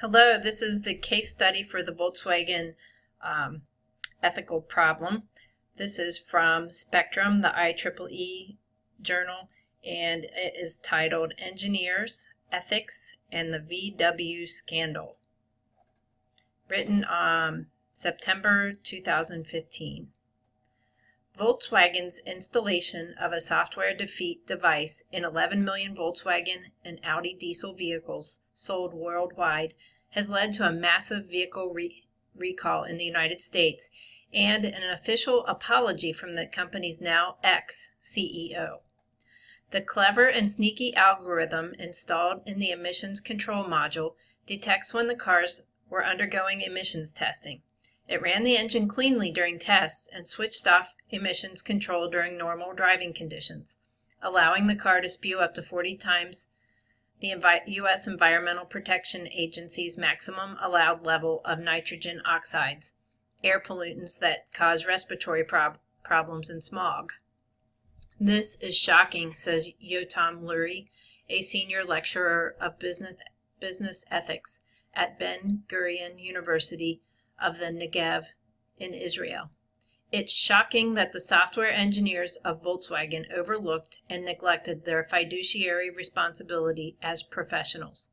Hello, this is the case study for the Volkswagen ethical problem. This is from Spectrum, the IEEE journal, and it is titled Engineers, Ethics, and the VW Scandal. Written on September 2015. Volkswagen's installation of a software defeat device in 11 million Volkswagen and Audi diesel vehicles sold worldwide has led to a massive vehicle recall in the United States and an official apology from the company's now ex-CEO. The clever and sneaky algorithm installed in the emissions control module detects when the cars were undergoing emissions testing. It ran the engine cleanly during tests and switched off emissions control during normal driving conditions, allowing the car to spew up to 40 times the U.S. Environmental Protection Agency's maximum allowed level of nitrogen oxides, air pollutants that cause respiratory problems and smog. This is shocking, says Yotam Lurie, a senior lecturer of business ethics at Ben-Gurion University of the Negev in Israel. It's shocking that the software engineers of Volkswagen overlooked and neglected their fiduciary responsibility as professionals.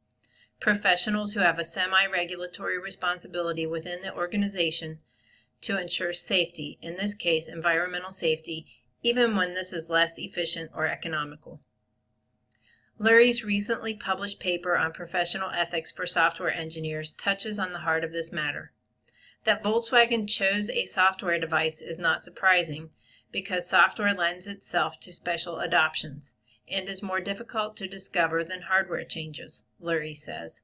Professionals who have a semi-regulatory responsibility within the organization to ensure safety, in this case environmental safety, even when this is less efficient or economical. Lurie's recently published paper on professional ethics for software engineers touches on the heart of this matter. That Volkswagen chose a software device is not surprising because software lends itself to special adoptions and is more difficult to discover than hardware changes, Lurie says.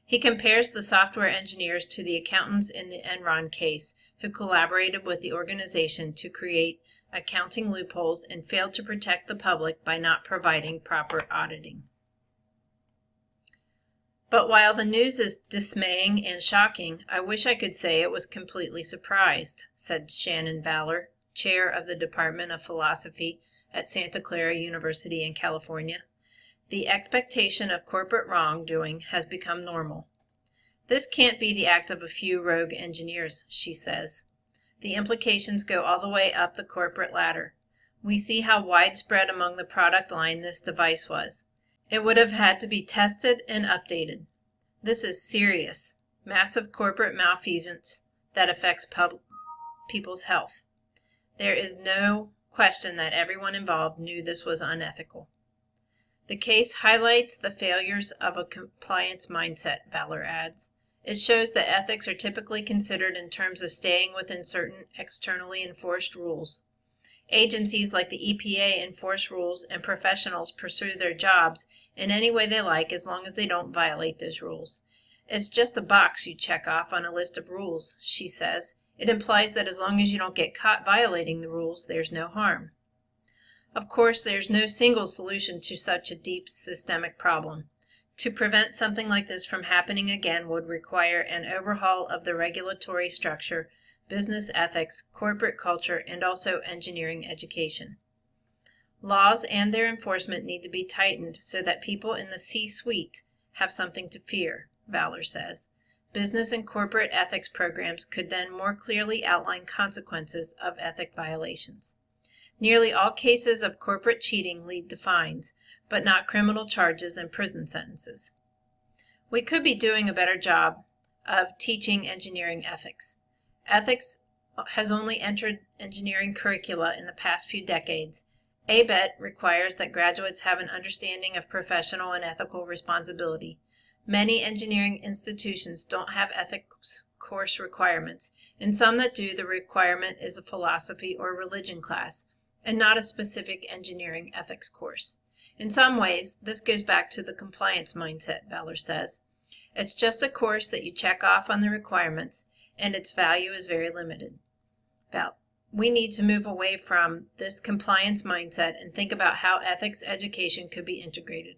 He compares the software engineers to the accountants in the Enron case who collaborated with the organization to create accounting loopholes and failed to protect the public by not providing proper auditing. But while the news is dismaying and shocking, I wish I could say it was completely surprised, said Shannon Valor, chair of the Department of Philosophy at Santa Clara University in California. The expectation of corporate wrongdoing has become normal. This can't be the act of a few rogue engineers, she says. The implications go all the way up the corporate ladder. We see how widespread among the product line this device was. It would have had to be tested and updated. This is serious, massive corporate malfeasance that affects people's health. There is no question that everyone involved knew this was unethical. The case highlights the failures of a compliance mindset, Valor adds. It shows that ethics are typically considered in terms of staying within certain externally enforced rules. Agencies like the EPA enforce rules and professionals pursue their jobs in any way they like as long as they don't violate those rules. It's just a box you check off on a list of rules, she says. It implies that as long as you don't get caught violating the rules, there's no harm. Of course, there's no single solution to such a deep systemic problem. To prevent something like this from happening again would require an overhaul of the regulatory structure, business ethics, corporate culture, and also engineering education. Laws and their enforcement need to be tightened so that people in the C-suite have something to fear, Valor says. Business and corporate ethics programs could then more clearly outline consequences of ethic violations. Nearly all cases of corporate cheating lead to fines, but not criminal charges and prison sentences. We could be doing a better job of teaching engineering ethics. Ethics has only entered engineering curricula in the past few decades. ABET requires that graduates have an understanding of professional and ethical responsibility. Many engineering institutions don't have ethics course requirements, and some that do, the requirement is a philosophy or religion class, and not a specific engineering ethics course. In some ways, this goes back to the compliance mindset, Valor says. It's just a course that you check off on the requirements, and its value is very limited. We need to move away from this compliance mindset and think about how ethics education could be integrated.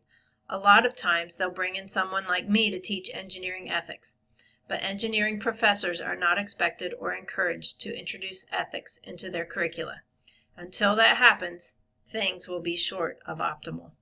A lot of times they'll bring in someone like me to teach engineering ethics, but engineering professors are not expected or encouraged to introduce ethics into their curricula. Until that happens, things will be short of optimal.